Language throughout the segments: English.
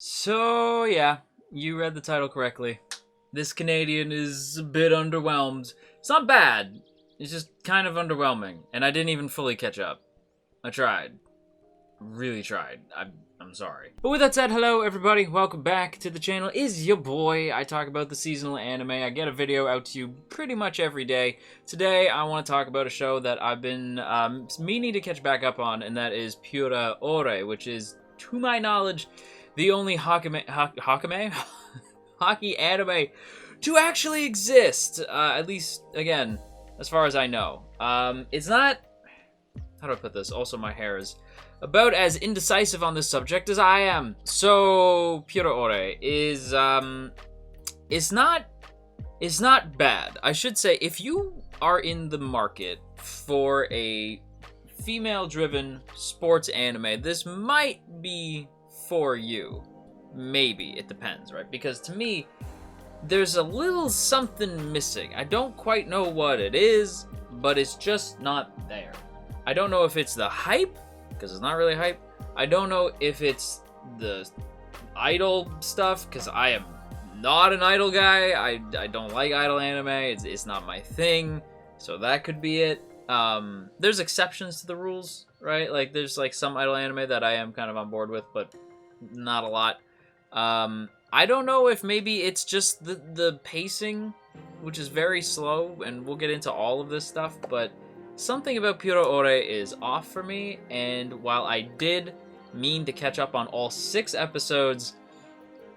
So, yeah, you read the title correctly. This Canadian is a bit underwhelmed. It's not bad, it's just kind of underwhelming, and I didn't even fully catch up. I tried. Really tried. I'm sorry. But with that said, hello everybody, welcome back to the channel. Is your boy. I talk about the seasonal anime. I get a video out to you pretty much every day. Today, I want to talk about a show that I've been meaning to catch back up on, and that is Puraore, which is, to my knowledge, the only hockey anime to actually exist. At least, again, as far as I know. It's not... How do I put this? Also, my hair is about as indecisive on this subject as I am. So, Puraore is, it's not bad. I should say, if you are in the market for a female-driven sports anime, this might be for you. Maybe. It depends, right? Because to me, there's a little something missing. I don't quite know what it is, but it's just not there. I don't know if it's the hype, because it's not really hype. I don't know if it's the idol stuff, because I am not an idol guy. I don't like idol anime. It's not my thing, so that could be it. There's exceptions to the rules, right? Like, there's like some idol anime that I am kind of on board with, but not a lot. I don't know if maybe it's just the pacing, which is very slow, and we'll get into all of this stuff, but something about Puraore is off for me, and while I did mean to catch up on all 6 episodes,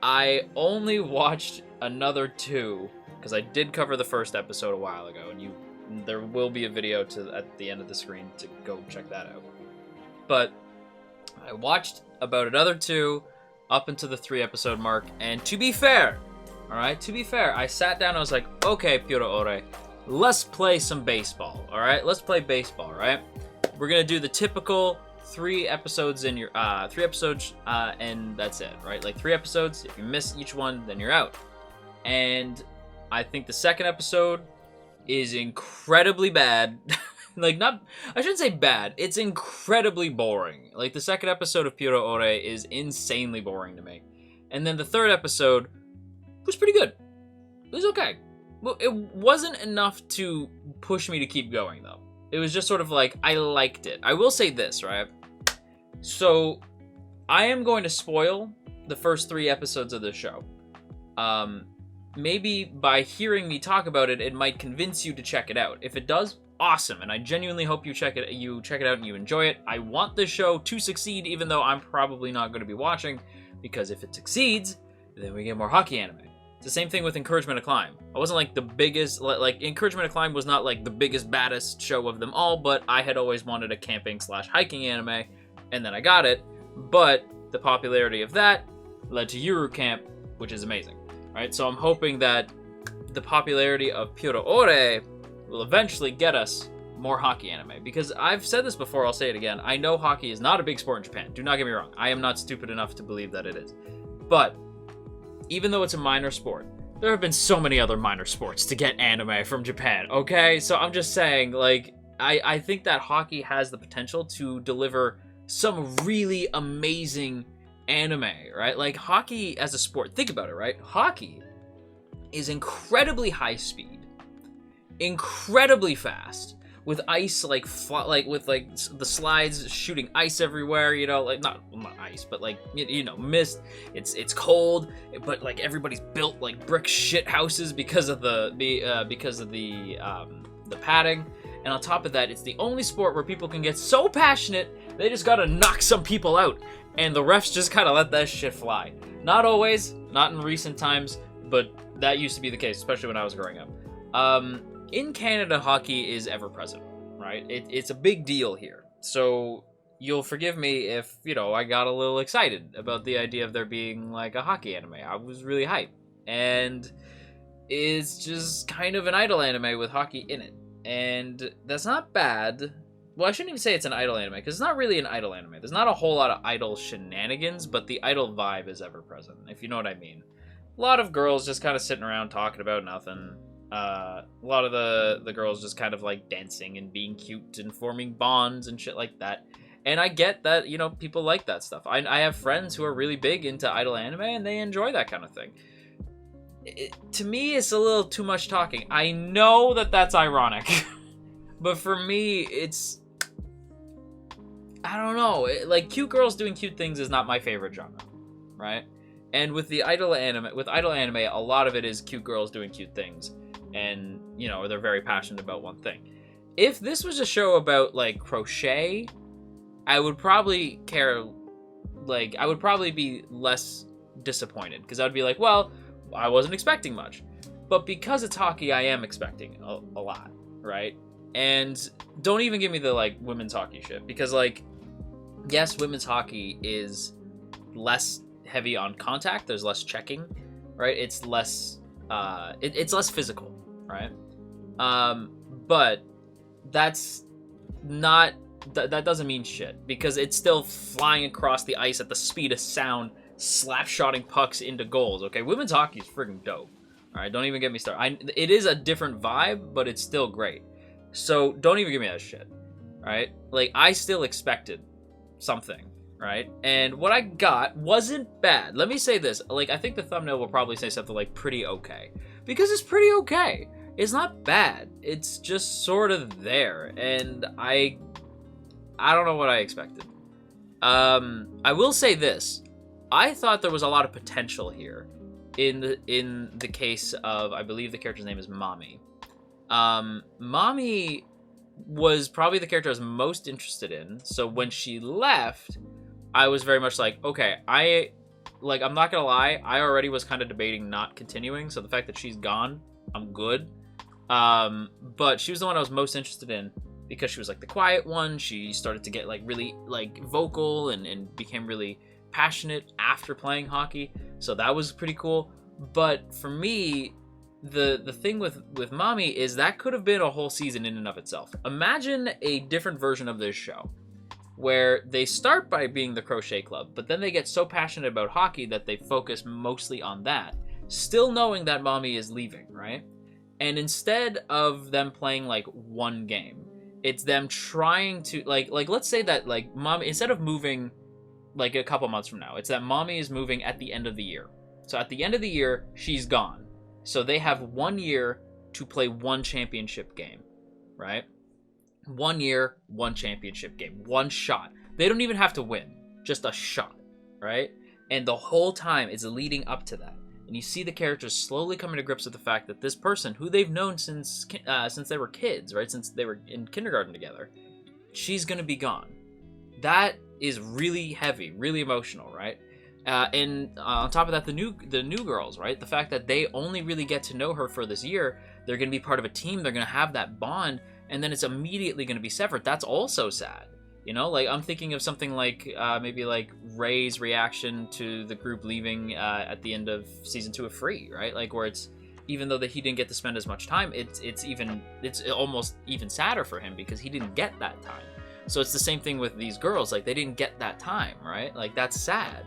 I only watched another 2, because I did cover the first episode a while ago, and there will be a video at the end of the screen to go check that out. But I watched about another 2 up into the 3-episode mark, and to be fair, alright, to be fair, I sat down and I was like, okay, Puraore, let's play some baseball, alright? Let's play baseball, right? We're gonna do the typical 3 episodes in your, 3 episodes, and that's it, right? Like 3 episodes, if you miss each one, then you're out. And I think the second episode is incredibly bad. Like, I shouldn't say bad, it's incredibly boring. Like, the second episode of Puraore is insanely boring to me. And then the third episode was pretty good. It was okay. Well, it wasn't enough to push me to keep going, though. It was just sort of like, I liked it. I will say this, right? So, I am going to spoil the first 3 episodes of this show. Maybe by hearing me talk about it, it might convince you to check it out. If it does, awesome, and I genuinely hope you check it out and you enjoy it. I want this show to succeed, even though I'm probably not going to be watching, because if it succeeds, then we get more hockey anime. It's the same thing with Encouragement to Climb. I wasn't like the biggest, like Encouragement to Climb was not like the biggest, baddest show of them all, but I had always wanted a camping/hiking anime, and then I got it. But the popularity of that led to Yuru Camp, which is amazing, right? So I'm hoping that the popularity of Puraore will eventually get us more hockey anime, because I've said this before, I'll say it again. I know hockey is not a big sport in Japan. Do not get me wrong. I am not stupid enough to believe that it is. But even though it's a minor sport, there have been so many other minor sports to get anime from Japan, okay? So I'm just saying, like, I think that hockey has the potential to deliver some really amazing anime, right? Like, hockey as a sport, think about it, right? Hockey is incredibly high speed, incredibly fast, with ice, with the slides shooting ice everywhere, you know, like not ice, but like, you know, mist. It's cold, but like everybody's built like brick shit houses because of the padding. And on top of that, it's the only sport where people can get so passionate they just gotta knock some people out, and the refs just kind of let that shit fly. Not always, not in recent times, but that used to be the case, especially when I was growing up. In Canada, hockey is ever present, right? It's a big deal here. So you'll forgive me if, you know, I got a little excited about the idea of there being like a hockey anime. I was really hyped. And it's just kind of an idol anime with hockey in it. And that's not bad. Well, I shouldn't even say it's an idol anime, because it's not really an idol anime. There's not a whole lot of idol shenanigans, but the idol vibe is ever present, if you know what I mean. A lot of girls just kind of sitting around talking about nothing. A lot of the girls just kind of like dancing and being cute and forming bonds and shit like that. And I get that, people like that stuff. I have friends who are really big into idol anime, and they enjoy that kind of thing. To me, it's a little too much talking. I know that that's ironic, but for me, it's... I don't know. Cute girls doing cute things is not my favorite genre, right? And with idol anime, a lot of it is cute girls doing cute things, and they're very passionate about one thing. If this was a show about crochet, I would probably care. I would probably be less disappointed because I would be like, well, I wasn't expecting much, but because it's hockey, I am expecting a lot, right? And don't even give me the women's hockey shit because yes, women's hockey is less heavy on contact. There's less checking, right? It's less it's less physical, right? But that's not that doesn't mean shit because it's still flying across the ice at the speed of sound, slap-shotting pucks into goals. Okay, women's hockey is freaking dope. All right, don't even get me started. It is a different vibe, but it's still great. So don't even give me that shit. Right? I still expected something, right? And what I got wasn't bad. Let me say this. I think the thumbnail will probably say something pretty okay. Because it's pretty okay. It's not bad. It's just sort of there. And I don't know what I expected. I will say this. I thought there was a lot of potential here in the case of, I believe the character's name is Mami. Mami was probably the character I was most interested in. So when she left, I was very much okay, I'm not gonna lie, I already was kind of debating not continuing. So the fact that she's gone, I'm good. But she was the one I was most interested in because she was the quiet one. She started to get really vocal and became really passionate after playing hockey. So that was pretty cool. But for me, the thing with Mami is that could have been a whole season in and of itself. Imagine a different version of this show where they start by being the crochet club, but then they get so passionate about hockey that they focus mostly on that, still knowing that Mami is leaving, right? And instead of them playing one game, it's them trying to let's say that Mami, instead of moving a couple months from now, it's that Mami is moving at the end of the year. So at the end of the year, she's gone. So they have 1 year to play one championship game, right? 1 year, one championship game, one shot. They don't even have to win, just a shot, right? And the whole time it's leading up to that. And you see the characters slowly coming to grips with the fact that this person, who they've known since they were kids, right? Since they were in kindergarten together, she's going to be gone. That is really heavy, really emotional, right? And on top of that, the new girls, right? The fact that they only really get to know her for this year, they're going to be part of a team, they're going to have that bond, and then it's immediately going to be severed. That's also sad. I'm thinking of something maybe Ray's reaction to the group leaving at the end of season 2 of Free, right? Where it's, even though that he didn't get to spend as much time, it's almost even sadder for him because he didn't get that time. So it's the same thing with these girls. They didn't get that time, right? That's sad.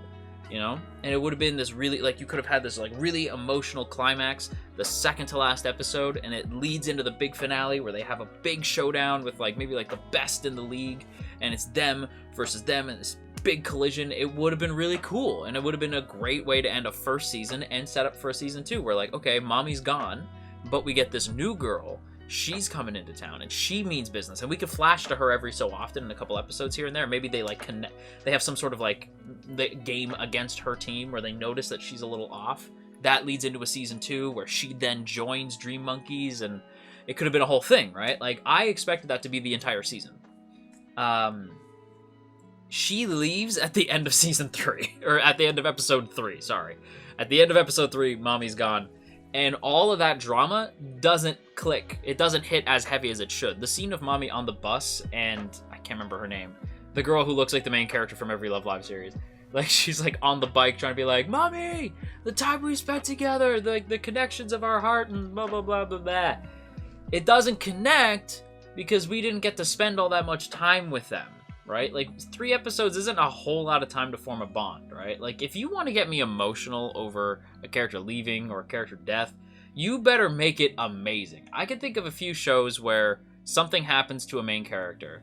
And it would have been this really, you could have had this really emotional climax, the second to last episode, and it leads into the big finale where they have a big showdown with maybe the best in the league, and it's them versus them and this big collision. It would have been really cool, and it would have been a great way to end a first season and set up for a season 2 where okay, Mami's gone, but we get this new girl. She's coming into town and she means business, and we could flash to her every so often in a couple episodes here and there. Maybe they connect, they have some sort of the game against her team where they notice that she's a little off. That leads into a season 2 where she then joins Dream Monkeys, and it could have been a whole thing, right? I expected that to be the entire season. She leaves at the end of season 3, or at the end of episode 3, sorry. At the end of episode 3, Mami's gone. And all of that drama doesn't click. It doesn't hit as heavy as it should. The scene of Mami on the bus, and I can't remember her name, the girl who looks like the main character from every Love Live series. She's on the bike trying to be Mami, the time we spent together, the connections of our heart, and blah, blah, blah, blah, blah. It doesn't connect because we didn't get to spend all that much time with them, right? 3 episodes isn't a whole lot of time to form a bond, right? If you want to get me emotional over a character leaving or a character death, you better make it amazing. I can think of a few shows where something happens to a main character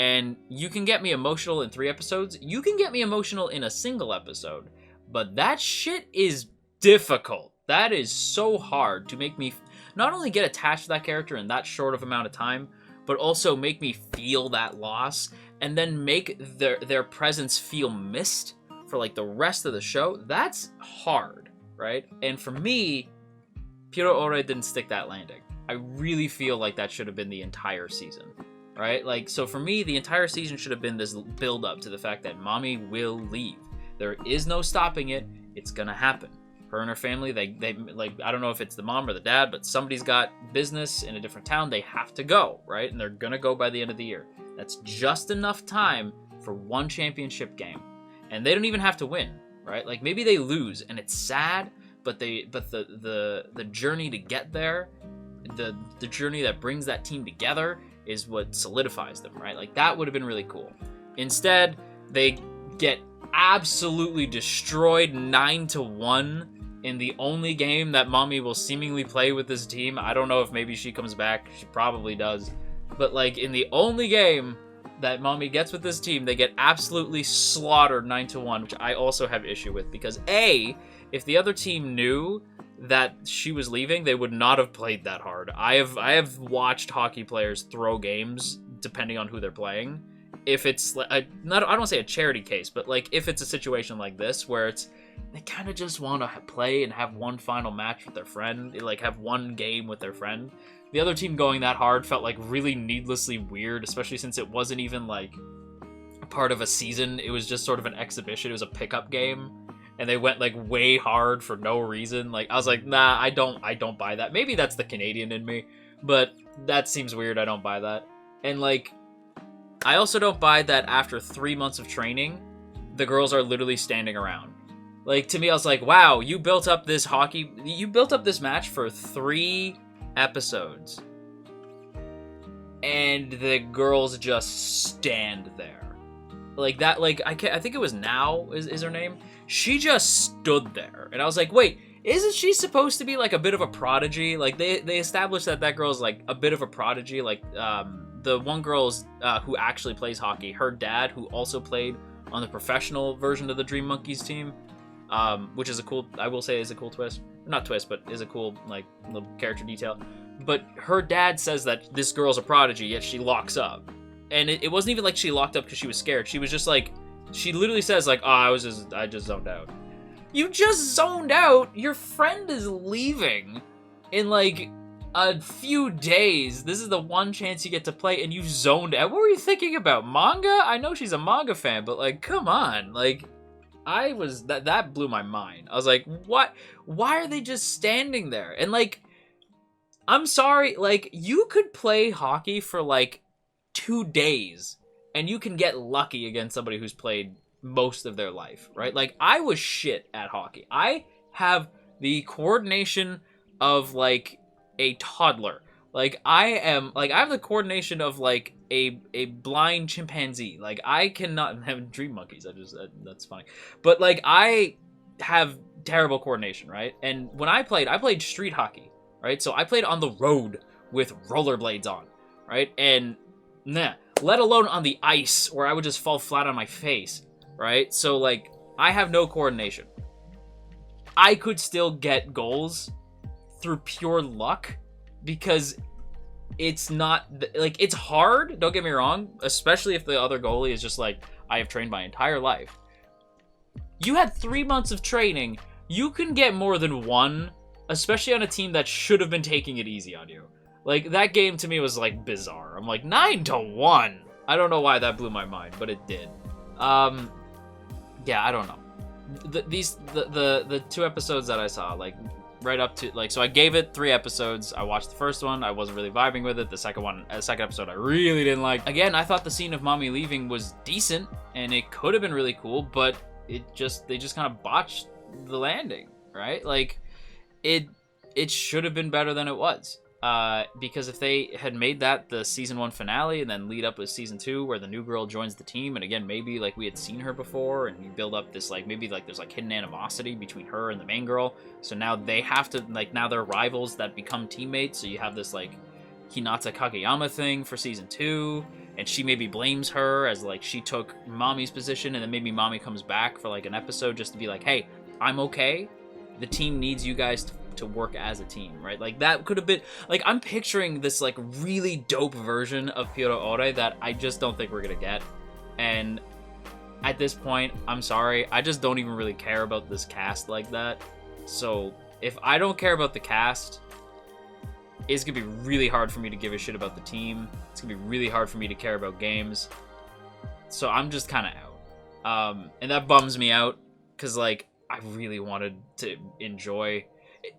And you can get me emotional in 3 episodes. You can get me emotional in a single episode. But that shit is difficult. That is so hard to make me not only get attached to that character in that short of amount of time, but also make me feel that loss, and then make their presence feel missed for like the rest of the show. That's hard, right? And for me, Puraore didn't stick that landing. I really feel like that should have been the entire season, right? Like, so for me, the entire season should have been this build up to the fact that mommy will leave. There is no stopping it. It's gonna happen. Her and her family, they like, I don't know if it's the mom or the dad, but somebody's got business in a different town. They have to go, right? And they're gonna go by the end of the year. That's just enough time for one championship game. And they don't even have to win, right? Like, maybe they lose and it's sad, but the journey to get there, the journey that brings that team together is what solidifies them, right? Like, that would have been really cool. Instead, they get absolutely destroyed 9-1 in the only game that mommy will seemingly play with this team. I don't know if maybe she comes back. She probably does. But, like, in the only game that mommy gets with this team, they get absolutely slaughtered 9-1, which I also have issue with. Because, A, if the other team knew that she was leaving, they would not have played that hard. I have watched hockey players throw games depending on who they're playing. If it's I don't want to say a charity case, but like if it's a situation like this where it's they kind of just want to play and have one final match with their friend, like have one game with their friend. The other team going that hard felt like really needlessly weird, especially since it wasn't even like a part of a season. It was just sort of an exhibition. It was a pickup game, and they went like way hard for no reason. Like I was like, nah, I don't buy that. Maybe that's the Canadian in me, but that seems weird. I don't buy that. And like, I also don't buy that after 3 months of training, the girls are literally standing around. Like, to me, I was like, wow, you built up this match for 3 episodes. And the girls just stand there. Like, that, like, I think it was Now is her name. She just stood there. And I was like, wait, isn't she supposed to be, like, a bit of a prodigy? Like, they established that girl's, like, a bit of a prodigy. Like, the one girl's who actually plays hockey, her dad, who also played on the professional version of the Dream Monkeys team, which is a cool, I will say, is a cool twist. Not twist, but is a cool, like, little character detail. But her dad says that this girl's a prodigy, yet she locks up. And it wasn't even like she locked up because she was scared. She was just like, she literally says, like, oh, I just zoned out. You just zoned out? Your friend is leaving in, like, a few days. This is the one chance you get to play, and you zoned out. What were you thinking about? Manga? I know she's a manga fan, but, like, come on. Like, that blew my mind. I was like, what? Why are they just standing there? And, like, I'm sorry, like, you could play hockey for, like, 2 days, and you can get lucky against somebody who's played most of their life, right? Like, I was shit at hockey. I have the coordination of, like, a toddler. Like, I have the coordination of, like, a blind chimpanzee. Like, I cannot have Dream Monkeys. That's funny. But, like, I have terrible coordination, right? And when I played street hockey, right? So I played on the road with rollerblades on, right? And let alone on the ice where I would just fall flat on my face, right? So, like, I have no coordination. I could still get goals through pure luck because it's not, like, it's hard, don't get me wrong, especially if the other goalie is just like, I have trained my entire life. You had 3 months of training. You can get more than one, especially on a team that should have been taking it easy on you. Like, that game to me was, like, bizarre. I'm like, 9-1. I don't know why that blew my mind, but it did. Yeah, I don't know. The 2 episodes that I saw, like, right up to, like, so I gave it 3 episodes. I watched the first one. I wasn't really vibing with it. The second episode I really didn't like. Again, I thought the scene of mommy leaving was decent, and it could have been really cool, but they just kind of botched the landing, right? Like, it should have been better than it was. Because if they had made that the season 1 finale and then lead up with season 2 where the new girl joins the team, and again, maybe like we had seen her before and you build up this, like, maybe like there's like hidden animosity between her and the main girl, so now they have to, like, now they're rivals that become teammates, so you have this like Hinata Kageyama thing for season 2, and she maybe blames her as like she took Mommy's position, and then maybe Mommy comes back for like an episode just to be like, hey, I'm okay. The team needs you guys to work as a team, right? Like that could have been like, I'm picturing this like really dope version of Puraore that I just don't think we're gonna get. And at this point, I'm sorry, I just don't even really care about this cast like that. So if I don't care about the cast, it's gonna be really hard for me to give a shit about the team. It's gonna be really hard for me to care about games. So I'm just kind of out. And that bums me out, because like I really wanted to enjoy it.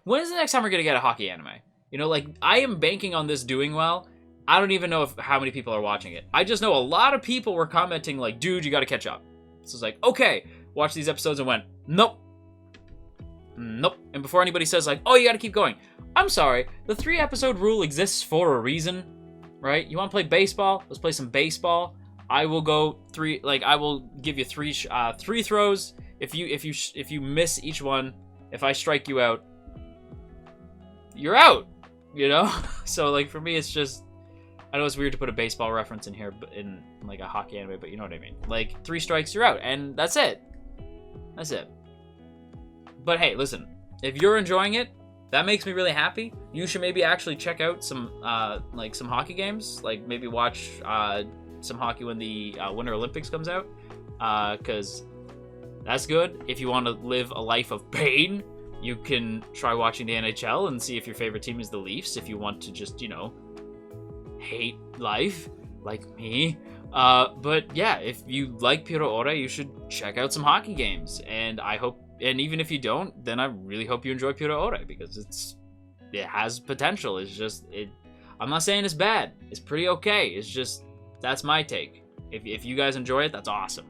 When is the next time we're gonna get a hockey anime? You know, like, I am banking on this doing well. I don't even know how many people are watching it. I just know a lot of people were commenting like, dude, you gotta catch up. So it's like, okay, watch these episodes, and went, nope. Nope. And before anybody says like, oh, you gotta keep going, I'm sorry, the 3-episode rule exists for a reason, right? You want to play baseball? Let's play some baseball. I will go I will give you three throws. If you miss each one, if I strike you out, you're out, you know? So like for me, it's just, I know it's weird to put a baseball reference in here, but in like a hockey anime, but you know what I mean. Like 3 strikes, you're out, and that's it. That's it. But hey, listen, if you're enjoying it, that makes me really happy. You should maybe actually check out some hockey games. Like maybe watch some hockey when the Winter Olympics comes out, because that's good. If you want to live a life of pain, you can try watching the NHL and see if your favorite team is the Leafs. If you want to just, you know, hate life like me. But yeah, if you like Puraore, you should check out some hockey games. And I hope, and even if you don't, then I really hope you enjoy Puraore, because it has potential. It's just, I'm not saying it's bad. It's pretty okay. It's just, that's my take. If you guys enjoy it, that's awesome.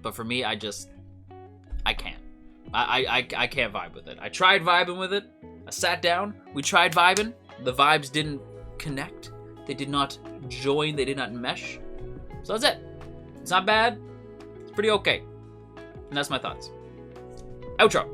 But for me, I can't. I can't vibe with it. I tried vibing with it. I sat down. We tried vibing. The vibes didn't connect. They did not join. They did not mesh. So that's it. It's not bad. It's pretty okay. And that's my thoughts. Outro.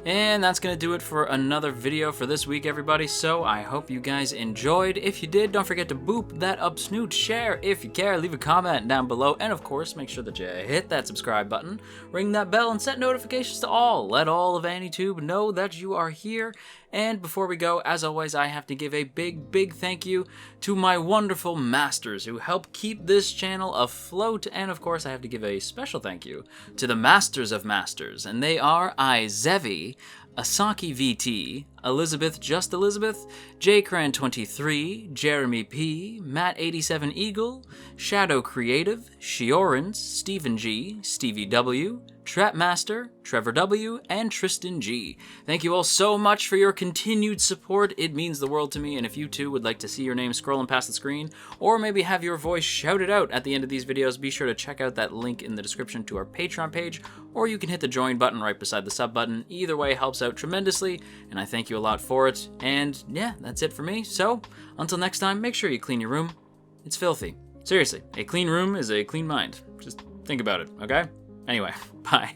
And that's going to do it for another video for this week, everybody. So I hope you guys enjoyed. If you did, don't forget to boop that up snoot, share if you care, leave a comment down below, and of course, make sure that you hit that subscribe button, ring that bell, and set notifications to all. Let all of AniTube know that you are here. And before we go, as always, I have to give a big thank you to my wonderful masters who help keep this channel afloat. And of course, I have to give a special thank you to the Masters of Masters. And they are Izevi, Asaki VT, Elizabeth Just Elizabeth, JCran23, Jeremy P, Matt87 Eagle, Shadow Creative, Shiorans, Stephen G, Stevie W, Trapmaster, Trevor W, and Tristan G. Thank you all so much for your continued support. It means the world to me, and if you too would like to see your name scrolling past the screen, or maybe have your voice shouted out at the end of these videos, be sure to check out that link in the description to our Patreon page, or you can hit the join button right beside the sub button. Either way helps out tremendously, and I thank you a lot for it. And yeah, that's it for me. So, until next time, make sure you clean your room. It's filthy. Seriously, a clean room is a clean mind. Just think about it, okay? Anyway, bye.